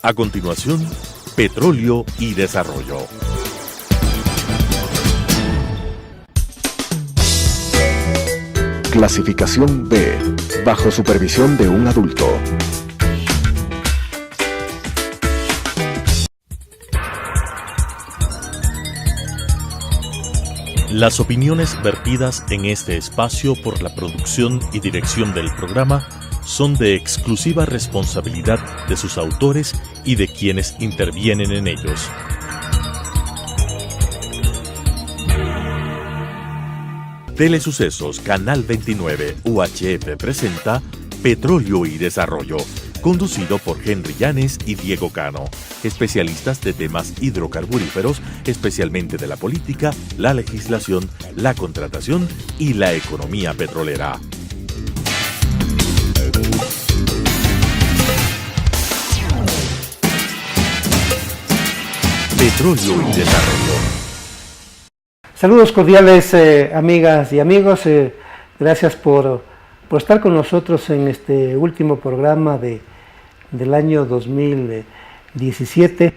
A continuación, Petróleo y Desarrollo. Clasificación B, bajo supervisión de un adulto. Las opiniones vertidas en este espacio por la producción y dirección del programa son de exclusiva responsabilidad de sus autores y de quienes intervienen en ellos. Telesucesos Canal 29 UHF presenta Petróleo y Desarrollo, conducido por Henry Llanes y Diego Cano, especialistas de temas hidrocarburíferos, especialmente de la política, la legislación, la contratación y la economía petrolera. Petróleo y Desarrollo. Saludos cordiales, amigas y amigos. Gracias por estar con nosotros en este último programa del año 2017.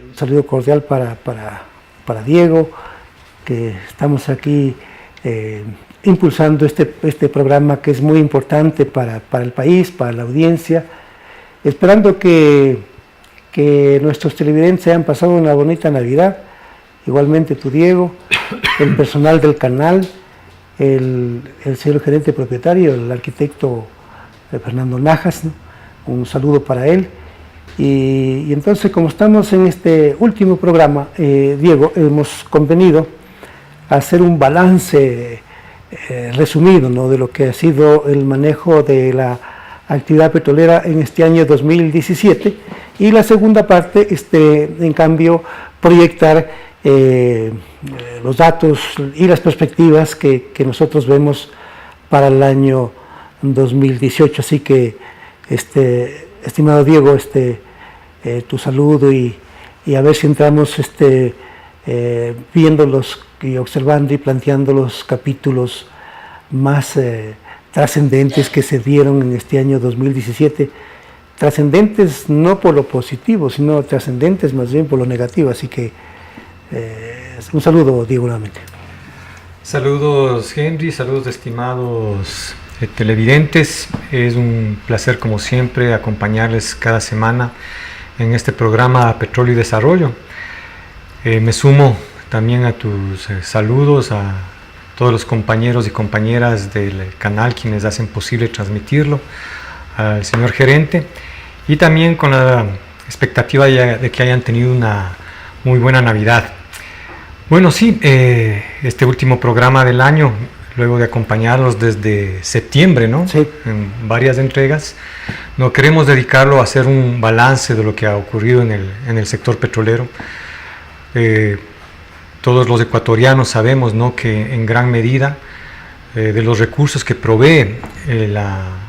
Un saludo cordial para Diego, que estamos aquí impulsando este programa que es muy importante para el país, para la audiencia, esperando que nuestros televidentes hayan pasado una bonita Navidad. Igualmente tú, Diego, el personal del canal, el señor gerente propietario, el arquitecto Fernando Najas, ¿no? Un saludo para él. Y entonces, como estamos en este último programa, Diego, hemos convenido hacer un balance resumido, ¿no?, de lo que ha sido el manejo de la actividad petrolera en este año 2017, y la segunda parte, en cambio, proyectar los datos y las perspectivas que nosotros vemos para el año 2018. Así que, estimado Diego, tu saludo y a ver si entramos viéndolos y observando y planteando los capítulos más trascendentes que se dieron en este año 2017. Trascendentes no por lo positivo, sino trascendentes más bien por lo negativo. Así que un saludo, Diego, nuevamente. Saludos, Henry, saludos, estimados televidentes. Es un placer, como siempre, acompañarles cada semana en este programa Petróleo y Desarrollo. Me sumo también a tus saludos a todos los compañeros y compañeras del canal quienes hacen posible transmitirlo, al señor gerente, y también con la expectativa de que hayan tenido una muy buena Navidad. Bueno, sí, este último programa del año, luego de acompañarlos desde septiembre, ¿no? Sí. En varias entregas, no queremos dedicarlo a hacer un balance de lo que ha ocurrido en el sector petrolero. Todos los ecuatorianos sabemos, ¿no?, que en gran medida de los recursos que provee la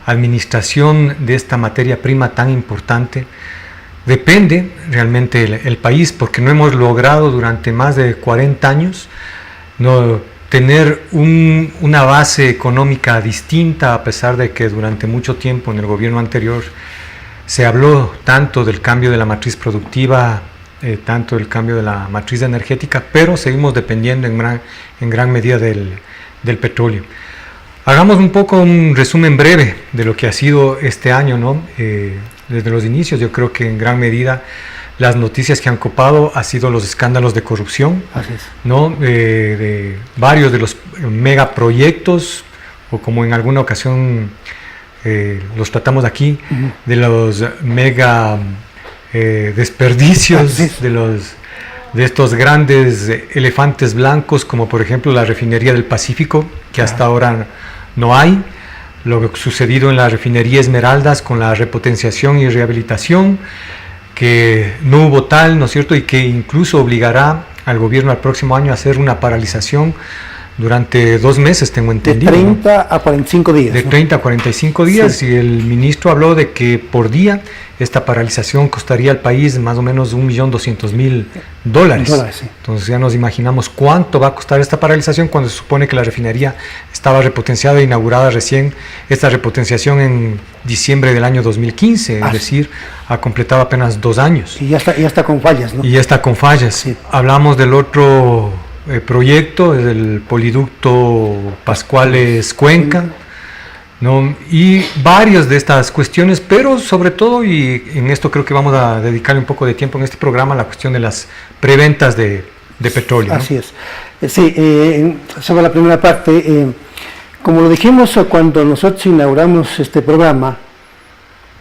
administración de esta materia prima tan importante depende realmente el país, porque no hemos logrado durante más de 40 años no tener una base económica distinta, a pesar de que durante mucho tiempo en el gobierno anterior se habló tanto del cambio de la matriz productiva, tanto del cambio de la matriz energética, pero seguimos dependiendo en gran medida del petróleo. Hagamos un poco un resumen breve de lo que ha sido este año, ¿no? Desde los inicios, yo creo que en gran medida las noticias que han copado han sido los escándalos de corrupción, ¿no? De varios de los megaproyectos, o como en alguna ocasión los tratamos aquí, de los mega desperdicios, de estos grandes elefantes blancos, como por ejemplo la refinería del Pacífico, que hasta ahora no hay. Lo sucedido en la refinería Esmeraldas con la repotenciación y rehabilitación, que no hubo tal, ¿no es cierto?, y que incluso obligará al gobierno al próximo año a hacer una paralización durante 2 meses, tengo De entendido. 30 a 45 días. De ¿no? 30 a 45 días, Sí. y el ministro habló de que por día esta paralización costaría al país más o menos $1.200.000. Dólares, sí. Entonces ya nos imaginamos cuánto va a costar esta paralización cuando se supone que la refinería estaba repotenciada e inaugurada recién, esta repotenciación en diciembre del año 2015, es decir, ha completado apenas 2 años. Y ya está con fallas, ¿no? Y ya está con fallas. Sí. Hablamos del otro proyecto, del poliducto Pascuales-Cuenca, ¿no? Y varias de estas cuestiones, pero sobre todo, y en esto creo que vamos a dedicarle un poco de tiempo en este programa, la cuestión de las preventas de petróleo, ¿no? Así es. Sí, sobre la primera parte, como lo dijimos cuando nosotros inauguramos este programa,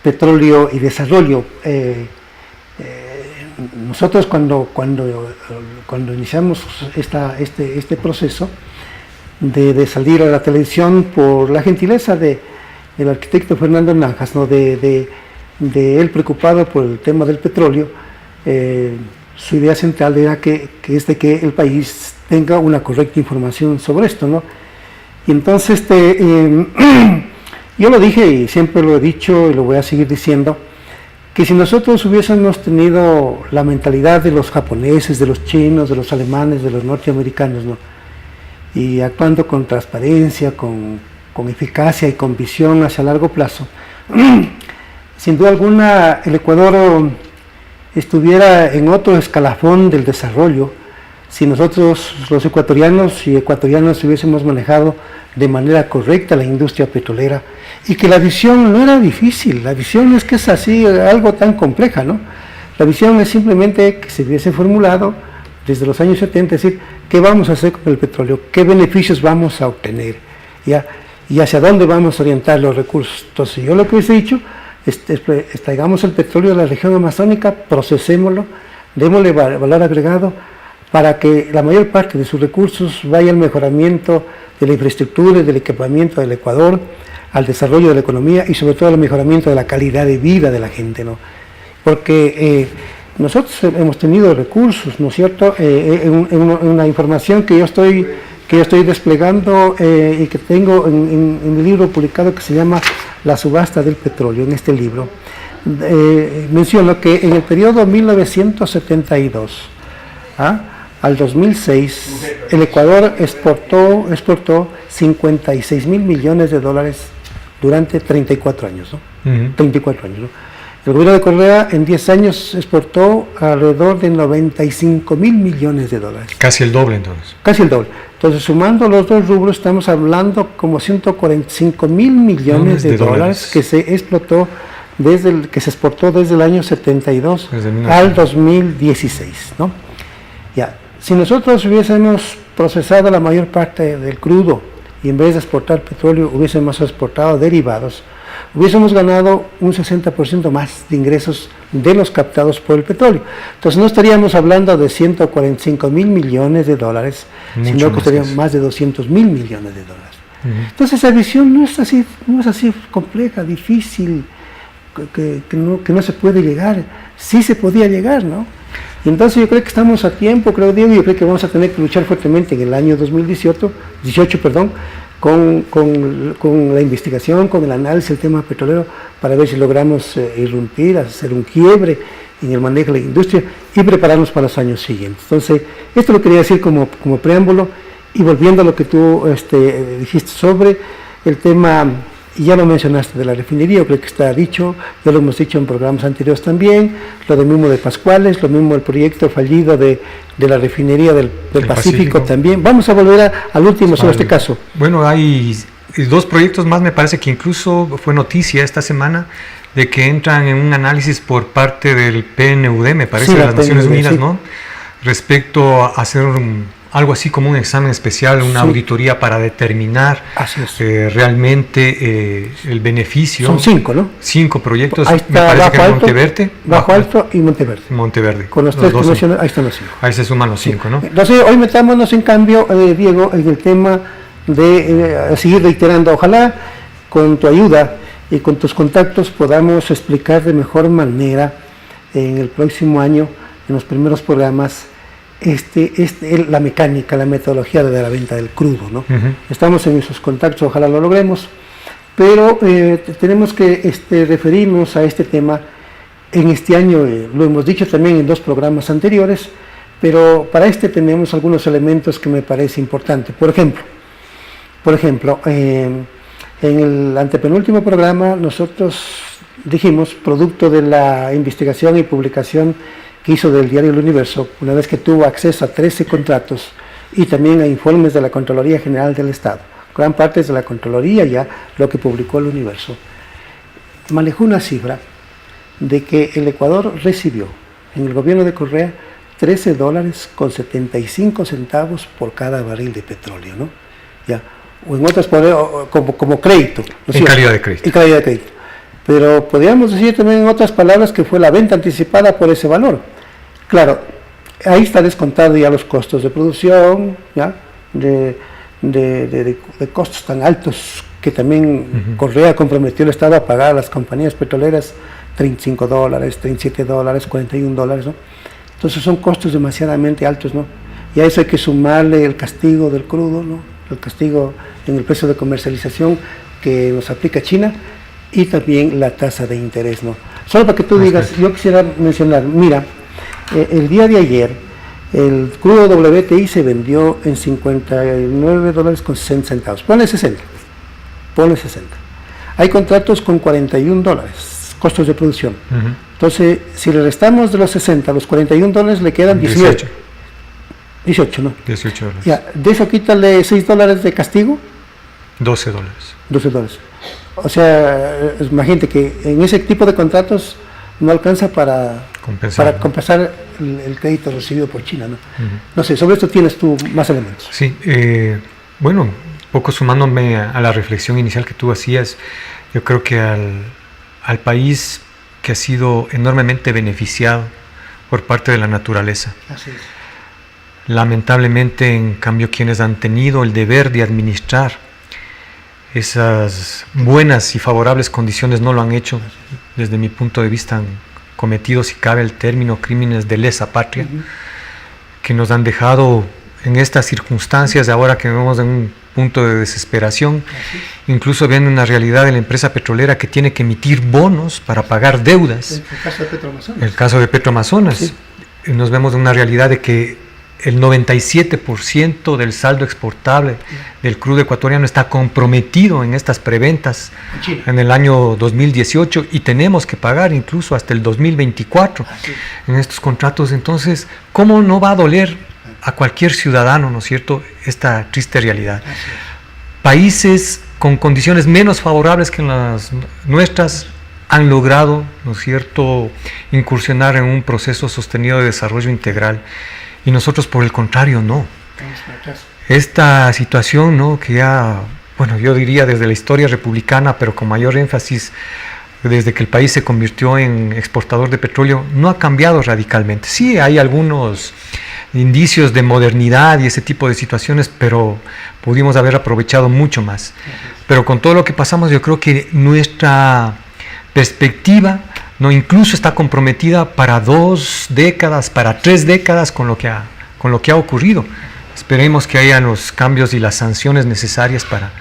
Petróleo y Desarrollo, nosotros cuando iniciamos este proceso de salir a la televisión, por la gentileza del arquitecto Fernando Nanjas, ¿no? de él preocupado por el tema del petróleo, su idea central era que el país tenga una correcta información sobre esto, ¿no? Y entonces yo lo dije y siempre lo he dicho y lo voy a seguir diciendo, que si nosotros hubiésemos tenido la mentalidad de los japoneses, de los chinos, de los alemanes, de los norteamericanos, ¿no? Y actuando con transparencia, con eficacia y con visión hacia largo plazo, sin duda alguna el Ecuador estuviera en otro escalafón del desarrollo si nosotros los ecuatorianos y ecuatorianas hubiésemos manejado de manera correcta la industria petrolera, y que la visión no era difícil, la visión es que es así, algo tan compleja, ¿no? La visión es simplemente que se hubiese formulado desde los años 70, es decir, ¿qué vamos a hacer con el petróleo? ¿Qué beneficios vamos a obtener? ¿Ya? ¿Y hacia dónde vamos a orientar los recursos? Entonces yo lo que les he dicho es extraigamos el petróleo de la región amazónica, procesémoslo, démosle valor agregado para que la mayor parte de sus recursos vaya al mejoramiento de la infraestructura y del equipamiento del Ecuador, al desarrollo de la economía y sobre todo al mejoramiento de la calidad de vida de la gente, ¿no? Porque nosotros hemos tenido recursos, ¿no es cierto? En una información que yo estoy desplegando y que tengo en mi libro publicado que se llama La subasta del petróleo. En este libro menciono que en el periodo 1972 al 2006 el Ecuador exportó 56.000 millones de dólares durante 34 años, ¿no? 34 años, ¿no? El gobierno de Correa en 10 años exportó alrededor de 95.000 millones de dólares. Casi el doble, entonces. Casi el doble. Entonces, sumando los dos rubros, estamos hablando como 145.000 millones de dólares que se exportó desde el año 72 al 2016, ¿no? Ya. Si nosotros hubiésemos procesado la mayor parte del crudo y en vez de exportar petróleo hubiésemos exportado derivados, hubiésemos ganado un 60% más de ingresos de los captados por el petróleo. Entonces no estaríamos hablando de 145.000 millones de dólares, sino que estaríamos más de 200.000 millones de dólares. Entonces esa visión no es así compleja, difícil, que no se puede llegar. Sí se podía llegar, ¿no? Y entonces yo creo que estamos a tiempo, Diego, yo creo que vamos a tener que luchar fuertemente en el año 2018, con la investigación, con el análisis del tema petrolero, para ver si logramos irrumpir, hacer un quiebre en el manejo de la industria y prepararnos para los años siguientes. Entonces, esto lo quería decir como preámbulo, y volviendo a lo que tú dijiste sobre el tema, y ya lo mencionaste, de la refinería, yo creo que está dicho, ya lo hemos dicho en programas anteriores también, lo mismo de Pascuales, lo mismo el proyecto fallido de la refinería del Pacífico también. Vamos a volver al último sobre este caso. Bueno, hay 2 proyectos más, me parece que incluso fue noticia esta semana, de que entran en un análisis por parte del PNUD, me parece, de las Naciones Unidas, sí, ¿no? Respecto a hacer algo así como un examen especial, una auditoría para determinar realmente el beneficio. Son 5, ¿no? 5 proyectos, ahí está, me parece que en Monteverde. Bajo Alto y Monteverde. Con los 3 que mencioné, ahí están los 5. Ahí se suman los 5, ¿no? Entonces, hoy metámonos en cambio, Diego, en el tema de seguir reiterando, ojalá con tu ayuda y con tus contactos podamos explicar de mejor manera en el próximo año, en los primeros programas, la mecánica, la metodología de la venta del crudo, ¿no? Estamos en esos contactos, ojalá lo logremos, pero tenemos que referirnos a este tema en este año, lo hemos dicho también en 2 programas anteriores, pero para tenemos algunos elementos que me parece importante. Por ejemplo, en el antepenúltimo programa nosotros dijimos, producto de la investigación y publicación que hizo del diario El Universo, una vez que tuvo acceso a 13 contratos y también a informes de la Contraloría General del Estado, gran parte es de la Contraloría ya lo que publicó El Universo, manejó una cifra de que el Ecuador recibió en el gobierno de Correa $13.75 por cada barril de petróleo, ¿no? Ya, o en otras como crédito, ¿no? En calidad de crédito. En calidad de crédito. Pero podríamos decir también en otras palabras que fue la venta anticipada por ese valor. Claro, ahí está descontado ya los costos de producción, ¿ya? De costos tan altos que también Correa comprometió el Estado a pagar a las compañías petroleras $35, $37, $41, ¿no? Entonces son costos demasiadamente altos, ¿no? Y a eso hay que sumarle el castigo del crudo, ¿no? El castigo en el precio de comercialización que nos aplica China y también la tasa de interés, ¿no? Solo para que tú digas, yo quisiera mencionar, mira, el día de ayer el crudo WTI se vendió en $59.60, ponle 60. Hay contratos con $41, costos de producción. Entonces, si le restamos de los 60 a los $41, le quedan 18, ¿no? 18 dólares. Ya, de eso quítale $6 de castigo. $12. O sea, imagínate que en ese tipo de contratos no alcanza para compensar el crédito recibido por China, ¿no? No sé, sobre esto tienes tú más elementos. Sí, bueno, un poco sumándome a la reflexión inicial que tú hacías, yo creo que al país que ha sido enormemente beneficiado por parte de la naturaleza. Así es. Lamentablemente, en cambio, quienes han tenido el deber de administrar esas buenas y favorables condiciones no lo han hecho. Desde mi punto de vista han cometido, si cabe el término, crímenes de lesa patria, que nos han dejado en estas circunstancias de ahora que vemos en un punto de desesperación, incluso viendo una realidad de la empresa petrolera que tiene que emitir bonos para pagar deudas. El caso de Petroamazonas. El caso de Petroamazonas. Sí. Nos vemos en una realidad de que el 97% del saldo exportable del crudo ecuatoriano está comprometido en estas preventas en el año 2018 y tenemos que pagar incluso hasta el 2024 en estos contratos. Entonces, ¿cómo no va a doler a cualquier ciudadano, ¿no es cierto?, esta triste realidad? Países con condiciones menos favorables que las nuestras han logrado, ¿no es cierto?, incursionar en un proceso sostenido de desarrollo integral. Y nosotros, por el contrario, no. Esta situación, ¿no?, que ya, bueno, yo diría desde la historia republicana, pero con mayor énfasis desde que el país se convirtió en exportador de petróleo, no ha cambiado radicalmente. Sí, hay algunos indicios de modernidad y ese tipo de situaciones, pero pudimos haber aprovechado mucho más. Pero con todo lo que pasamos, yo creo que nuestra perspectiva no incluso está comprometida para 2 décadas, para 3 décadas con lo que ha ocurrido. Esperemos que haya los cambios y las sanciones necesarias para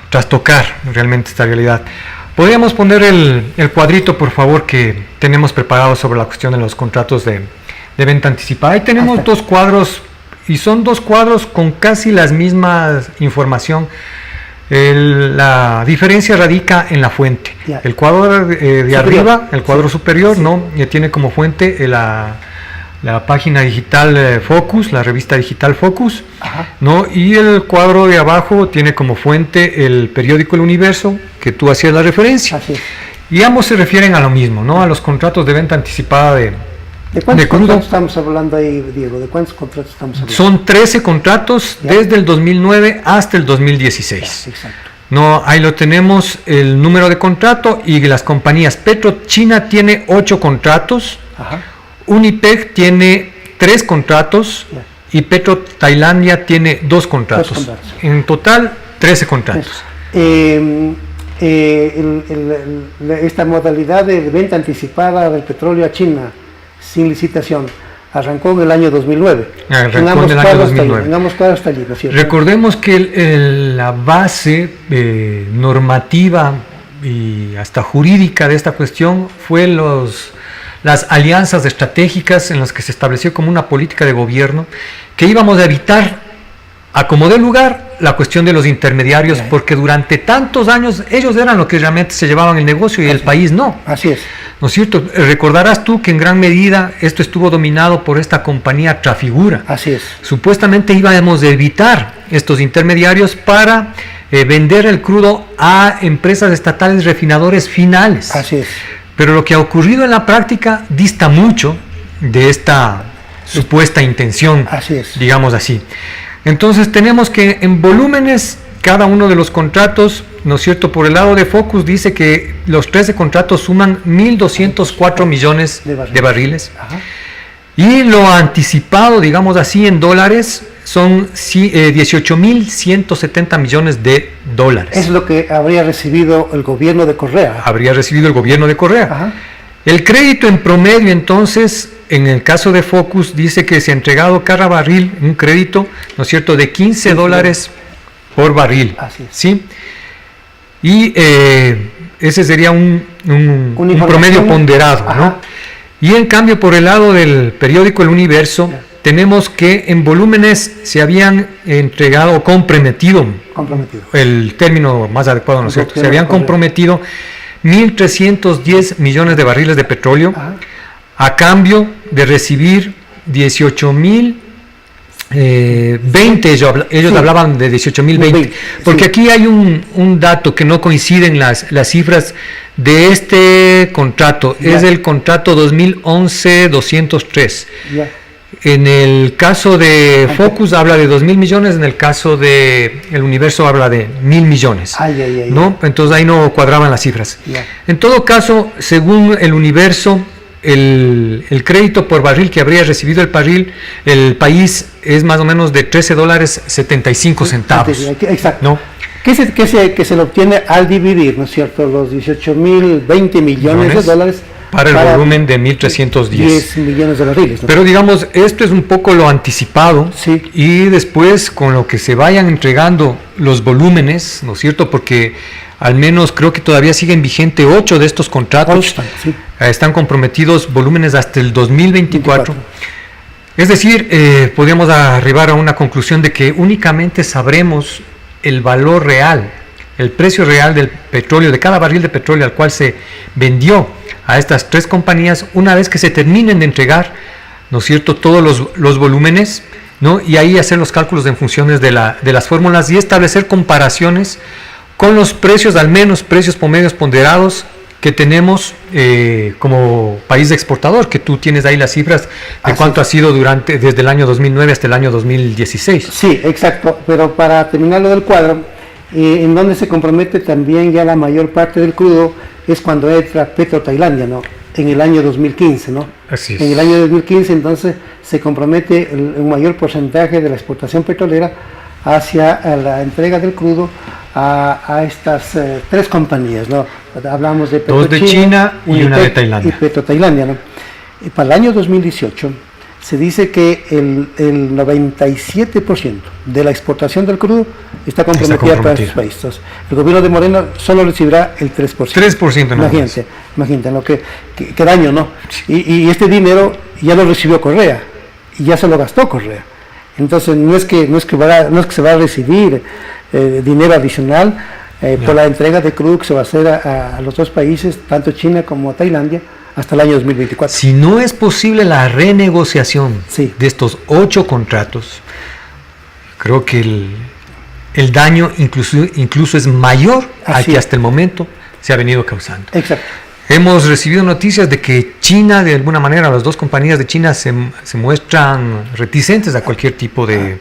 trastocar realmente esta realidad. ¿Podríamos poner el cuadrito, por favor, que tenemos preparado sobre la cuestión de los contratos de venta anticipada? Ahí tenemos 2 cuadros, y son 2 cuadros con casi las mismas información. La diferencia radica en la fuente. El cuadro de arriba, el cuadro superior, ¿no?, tiene como fuente la página digital Focus, la revista digital Focus, ¿no? Y el cuadro de abajo tiene como fuente el periódico El Universo, que tú hacías la referencia. Y ambos se refieren a lo mismo, ¿no?, a los contratos de venta anticipada de cuántos contratos estamos hablando ahí, Diego? ¿De cuántos contratos estamos hablando? Son 13 contratos desde el 2009 hasta el 2016. Exacto. No, ahí lo tenemos, el número de contrato y las compañías. PetroChina tiene 8 contratos, Unipec tiene 3 contratos y PetroTailandia tiene 2 contratos. En total, 13 contratos. Esta modalidad de venta anticipada del petróleo a China sin licitación, arrancó en el año 2009. Arrancó en el año 2009. Tengamos claro hasta allí, ¿no es cierto? Recordemos que la base normativa y hasta jurídica de esta cuestión fue las alianzas estratégicas en las que se estableció como una política de gobierno que íbamos a evitar, a como dé lugar, la cuestión de los intermediarios, porque durante tantos años ellos eran los que realmente se llevaban el negocio y el país no. Así es. ¿No es cierto? Recordarás tú que en gran medida esto estuvo dominado por esta compañía Trafigura. Así es. Supuestamente íbamos a evitar estos intermediarios para vender el crudo a empresas estatales refinadores finales. Así es. Pero lo que ha ocurrido en la práctica dista mucho de esta supuesta intención, así es, digamos así. Entonces tenemos que en volúmenes cada uno de los contratos, ¿no es cierto? Por el lado de Focus dice que los 13 contratos suman 1.204 millones de barriles. Ajá. Y lo anticipado, digamos así, en dólares son 18.170 millones de dólares. Es lo que habría recibido el gobierno de Correa. Habría recibido el gobierno de Correa. Ajá. El crédito en promedio, entonces, en el caso de Focus, dice que se ha entregado cada barril un crédito, ¿no es cierto?, de 15 dólares por barril. Así es. ¿Sí? Y ese sería un promedio ponderado, ¿no? Ajá. Y en cambio, por el lado del periódico El Universo, tenemos que en volúmenes se habían entregado o comprometido, el término más adecuado, ¿no es cierto? Se habían comprometido 1.310 millones de barriles de petróleo. Ajá. A cambio de recibir 18.020, ellos hablaban de 18.020, porque aquí hay un dato que no coinciden las cifras de este contrato, es el contrato 2011-203. En el caso de Focus habla de 2.000 millones, en el caso de El Universo habla de 1.000 millones, ¿no? Entonces ahí no cuadraban las cifras. En todo caso, según El Universo, el crédito por barril que habría recibido el país es más o menos de $13.75. Exacto. ¿No? Que se lo obtiene al dividir, ¿no es cierto?, los 18.020 millones de dólares para el volumen de 1.310 millones de barriles, ¿no? Pero digamos, esto es un poco lo anticipado, sí. Y después con lo que se vayan entregando los volúmenes, ¿no es cierto?, porque al menos creo que todavía siguen vigente 8 de estos contratos, sí. Están comprometidos volúmenes hasta el 2024. Es decir, podríamos arribar a una conclusión de que únicamente sabremos el valor real, el precio real del petróleo, de cada barril de petróleo al cual se vendió a estas 3 compañías, una vez que se terminen de entregar, ¿no es cierto?, todos los volúmenes, ¿no? Y ahí hacer los cálculos en funciones de las fórmulas y establecer comparaciones con los precios, al menos precios promedios ponderados que tenemos como país exportador, que tú tienes ahí las cifras de cuánto ha sido desde el año 2009 hasta el año 2016. Sí, exacto, pero para terminar lo del cuadro, en donde se compromete también ya la mayor parte del crudo es cuando entra PetroTailandia, ¿no?, en el año 2015, ¿no? Así es. En el año 2015 entonces se compromete un mayor porcentaje de la exportación petrolera hacia la entrega del crudo a estas 3 compañías, ¿no? Hablamos de PetroChina, 2 de China y una de Tailandia. Y PetroTailandia, ¿no? Y para el año 2018 se dice que el 97% de la exportación del crudo está comprometida para estos países. Entonces, el gobierno de Moreno solo recibirá el 3%. 3%, imagínate, ¿no? Qué daño, ¿no? Y este dinero ya lo recibió Correa y ya se lo gastó Correa. Entonces no es que se va a recibir dinero adicional por la entrega de crudo que se va a hacer a los 2 países, tanto China como Tailandia, hasta el año 2024. Si no es posible la renegociación de estos 8 contratos, creo que el daño incluso es mayor al que hasta el momento se ha venido causando. Exacto. Hemos recibido noticias de que China, de alguna manera, las 2 compañías de China se muestran reticentes a cualquier tipo de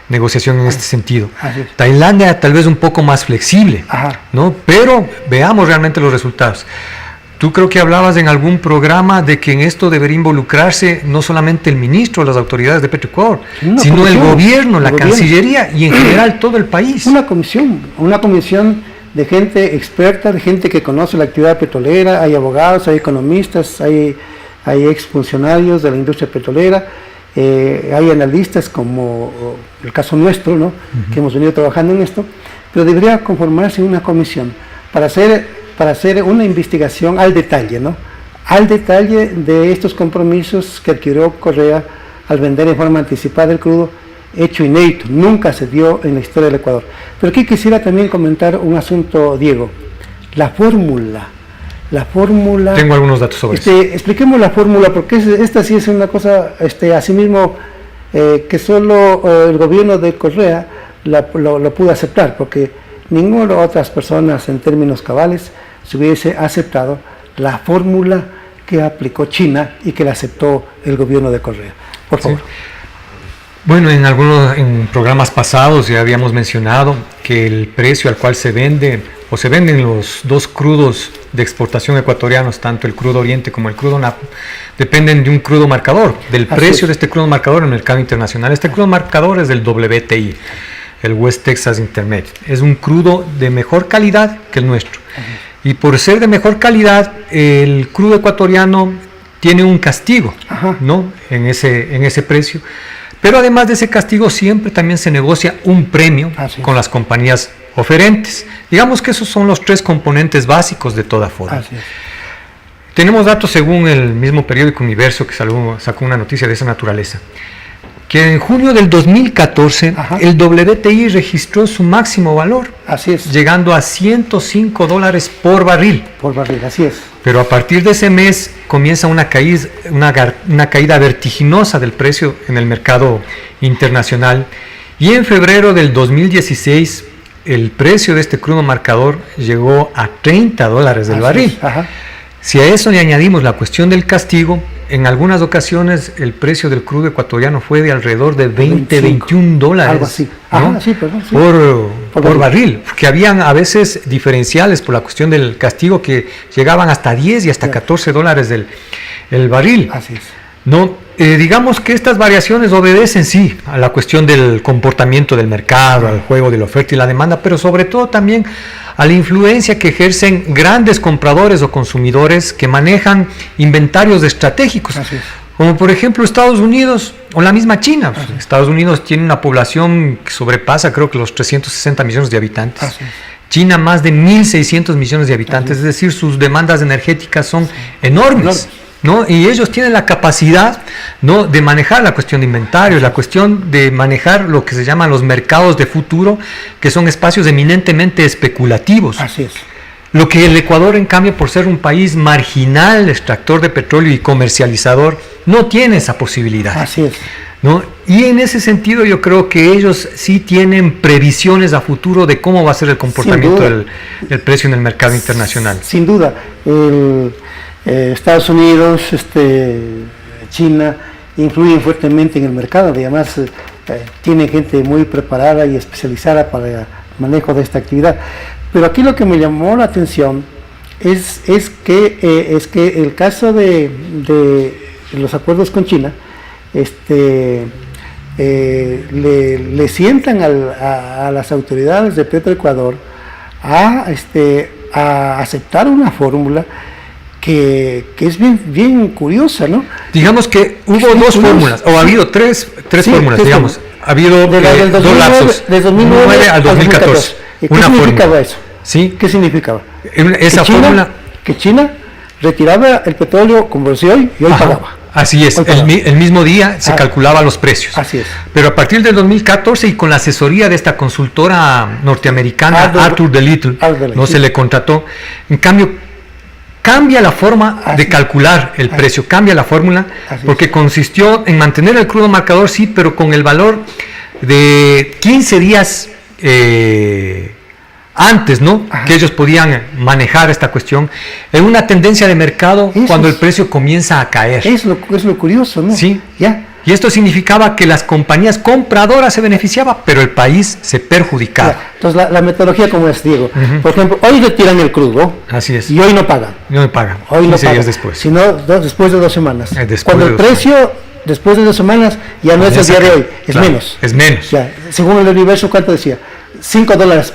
negociación en este sentido. Tailandia tal vez un poco más flexible, ¿no? Pero veamos realmente los resultados. Tú creo que hablabas en algún programa de que en esto debería involucrarse no solamente el ministro o las autoridades de Petroecuador, sino el gobierno, la Cancillería y en general todo el país. Una comisión de gente experta, de gente que conoce la actividad petrolera, hay abogados, hay economistas, hay hay exfuncionarios de la industria petrolera, hay analistas como el caso nuestro, ¿no? Que hemos venido trabajando en esto, pero debería conformarse una comisión para hacer una investigación al detalle, ¿no? Al detalle de estos compromisos que adquirió Correa al vender en forma anticipada el crudo, hecho inédito, nunca se dio en la historia del Ecuador. Pero aquí quisiera también comentar un asunto, Diego, la fórmula. Tengo algunos datos sobre eso. Expliquemos la fórmula, porque esta sí es una cosa, asimismo, que solo el gobierno de Correa lo pudo aceptar, porque ninguna de otras personas en términos cabales se hubiese aceptado la fórmula que aplicó China y que la aceptó el gobierno de Correa. Por favor. Sí. Bueno, en programas pasados ya habíamos mencionado que el precio al cual se venden los dos crudos de exportación ecuatorianos, tanto el crudo oriente como el crudo NAP, dependen de un crudo marcador, del precio de este crudo marcador en el mercado internacional. Este crudo marcador es del WTI, el West Texas Intermediate. Es un crudo de mejor calidad que el nuestro. Y por ser de mejor calidad, el crudo ecuatoriano tiene un castigo, ¿no? en ese precio. Pero además de ese castigo, siempre también se negocia un premio con las compañías oferentes. Digamos que esos son los tres componentes básicos de toda forma. Tenemos datos según el mismo periódico Universo, que sacó una noticia de esa naturaleza, que en junio del 2014 el WTI registró su máximo valor, llegando a $105 por barril. Por barril, así es. Pero a partir de ese mes comienza una caída vertiginosa del precio en el mercado internacional, y en febrero del 2016 el precio de este crudo marcador llegó a $30 del barril. Si a eso le añadimos la cuestión del castigo, en algunas ocasiones el precio del crudo ecuatoriano fue de alrededor de $21, algo así, ¿no? Por barril, que habían a veces diferenciales por la cuestión del castigo que llegaban hasta 10 y hasta $14 el barril. Así es. No, digamos que estas variaciones obedecen sí a la cuestión del comportamiento del mercado, al juego de la oferta y la demanda, pero sobre todo también a la influencia que ejercen grandes compradores o consumidores que manejan inventarios estratégicos, como por ejemplo Estados Unidos o la misma China. Estados Unidos tiene una población que sobrepasa creo que los 360 millones de habitantes. China más de 1.600 millones de habitantes, es decir, sus demandas energéticas son enormes. ¿No? Y ellos tienen la capacidad, ¿no?, de manejar la cuestión de inventarios, la cuestión de manejar lo que se llaman los mercados de futuro, que son espacios eminentemente especulativos. Así es. Lo que el Ecuador, en cambio, por ser un país marginal, extractor de petróleo y comercializador, no tiene esa posibilidad. Así es. ¿No? Y en ese sentido yo creo que ellos sí tienen previsiones a futuro de cómo va a ser el comportamiento del precio en el mercado internacional. Sin duda. Estados Unidos, China influyen fuertemente en el mercado, además tienen gente muy preparada y especializada para el manejo de esta actividad. Pero aquí lo que me llamó la atención es que el caso de los acuerdos con China le sientan a las autoridades de Petroecuador a aceptar una fórmula que es bien curiosa, ¿no? Digamos que hubo dos fórmulas, o ha habido tres fórmulas, digamos. Ha habido dos lapsos, de 2009 al 2014. ¿Qué significaba eso? ¿Sí? ¿Qué significaba? Esa fórmula... Que China retiraba el petróleo como decía hoy y hoy pagaba. Así es, el mismo día se calculaba los precios. Así es. Pero a partir del 2014 y con la asesoría de esta consultora norteamericana, Arthur de Little, se le contrató. En cambio, cambia la forma de calcular el precio, cambia la fórmula, porque consistió en mantener el crudo marcador, sí, pero con el valor de 15 días antes, ¿no? Que ellos podían manejar esta cuestión en una tendencia de mercado cuando el precio comienza a caer. Es lo curioso, ¿no? Sí. Y esto significaba que las compañías compradoras se beneficiaban, pero el país se perjudicaba. Entonces la metodología como es, Diego. Por ejemplo, hoy retiran el crudo. Así es. Y hoy no pagan. No pagan. Hoy no pagan. Días después. Sino después de 2 semanas. Cuando el precio después de 2 semanas ya no es el día de hoy, es menos. Es menos. Según el Universo, ¿cuánto decía? $5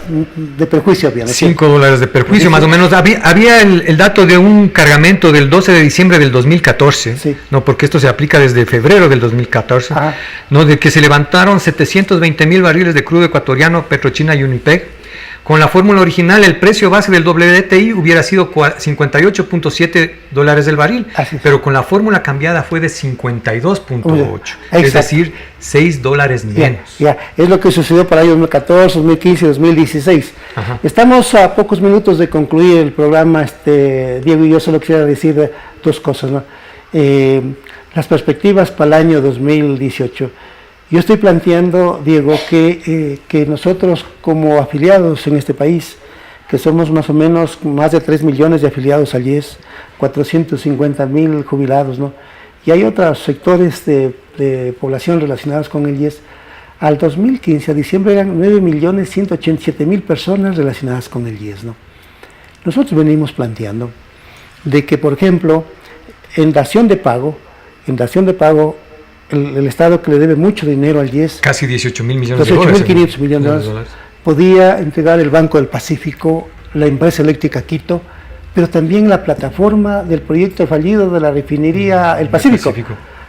de perjuicio había. ¿No? $5 de perjuicio, más o menos. Había el dato de un cargamento del 12 de diciembre del 2014, sí. ¿No? Porque esto se aplica desde febrero del 2014, ¿no? De que se levantaron 720,000 barriles de crudo ecuatoriano, Petrochina y Unipec. Con la fórmula original, el precio base del WTI hubiera sido $58.7 del barril, pero con la fórmula cambiada fue de 52.8, es decir, $6 menos. Es lo que sucedió para el año 2014, 2015, 2016. Ajá. Estamos a pocos minutos de concluir el programa, Diego, y yo solo quisiera decir dos cosas, ¿no? Las perspectivas para el año 2018. Yo estoy planteando, Diego, que nosotros como afiliados en este país, que somos más o menos más de 3 millones de afiliados al IES, 450,000 jubilados, ¿no? Y hay otros sectores de población relacionados con el IES. Al 2015, a diciembre, eran 9.187.000 personas relacionadas con el IES, ¿no? Nosotros venimos planteando de que, por ejemplo, en dación de pago, el Estado, que le debe mucho dinero al IES, casi 18,000 millones de dólares, 18.500 millones de dólares, podía entregar el Banco del Pacífico, la empresa eléctrica Quito, pero también la plataforma del proyecto fallido de la refinería El Pacífico,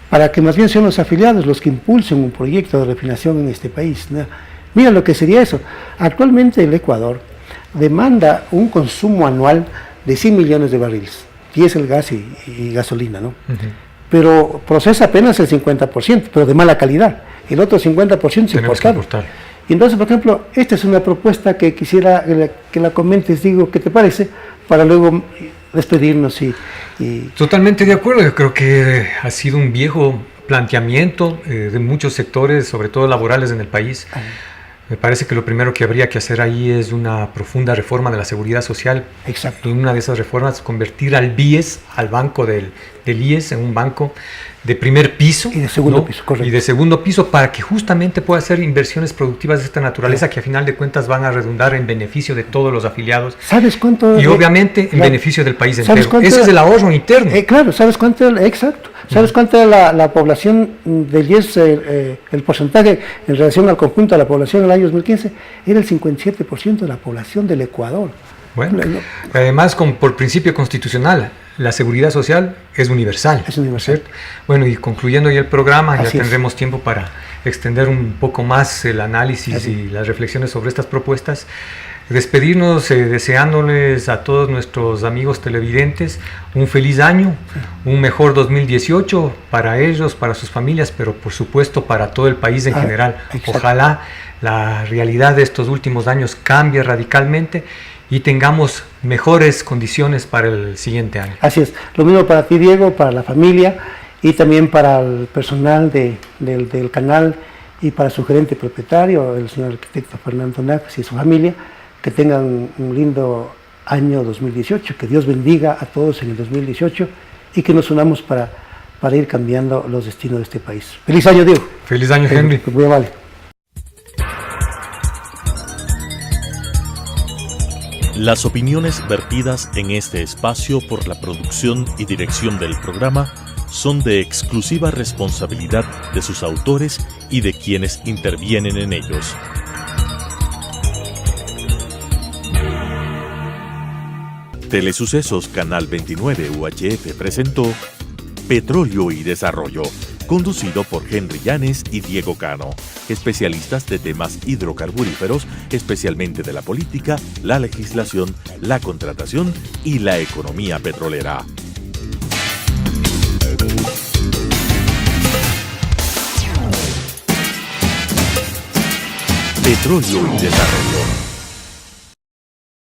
para que más bien sean los afiliados los que impulsen un proyecto de refinación en este país, ¿no? Mira lo que sería eso. Actualmente el Ecuador demanda un consumo anual de 100 millones de barriles, diésel, gas y gasolina, ¿no? Pero procesa apenas el 50%, pero de mala calidad. El otro 50% es importado. Y entonces, por ejemplo, esta es una propuesta que quisiera que la comentes, digo, ¿qué te parece? Para luego despedirnos y... Totalmente de acuerdo. Yo creo que ha sido un viejo planteamiento de muchos sectores, sobre todo laborales en el país. Me parece que lo primero que habría que hacer ahí es una profunda reforma de la seguridad social. Exacto. Y una de esas reformas, convertir al BIES, al banco del IES, en un banco de primer piso. Y de segundo piso, correcto. Y de segundo piso, para que justamente pueda hacer inversiones productivas de esta naturaleza, que a final de cuentas van a redundar en beneficio de todos los afiliados. ¿Sabes cuánto? Y obviamente en beneficio del país entero. Ese es el ahorro interno. Claro, ¿sabes cuánto? Exacto. ¿Sabes cuánto era la población del IES, el porcentaje en relación al conjunto de la población en el año 2015? Era el 57% de la población del Ecuador. Bueno, además, por principio constitucional, la seguridad social es universal. Es universal. ¿Cierto? Bueno, y concluyendo ya el programa, Así ya tendremos tiempo para extender un poco más el análisis y las reflexiones sobre estas propuestas. Despedirnos deseándoles a todos nuestros amigos televidentes un feliz año, un mejor 2018 para ellos, para sus familias, pero por supuesto para todo el país en general. Exacto. Ojalá la realidad de estos últimos años cambie radicalmente y tengamos mejores condiciones para el siguiente año. Así es. Lo mismo para ti, Diego, para la familia y también para el personal del canal y para su gerente propietario, el señor arquitecto Fernando Najas y su familia. Que tengan un lindo año 2018, que Dios bendiga a todos en el 2018 y que nos unamos para ir cambiando los destinos de este país. ¡Feliz año, Diego! ¡Feliz año, Henry! Muy amable. Las opiniones vertidas en este espacio por la producción y dirección del programa son de exclusiva responsabilidad de sus autores y de quienes intervienen en ellos. Telesucesos Canal 29 UHF presentó Petróleo y Desarrollo, conducido por Henry Llanes y Diego Cano, especialistas de temas hidrocarburíferos, especialmente de la política, la legislación, la contratación y la economía petrolera. Petróleo y Desarrollo.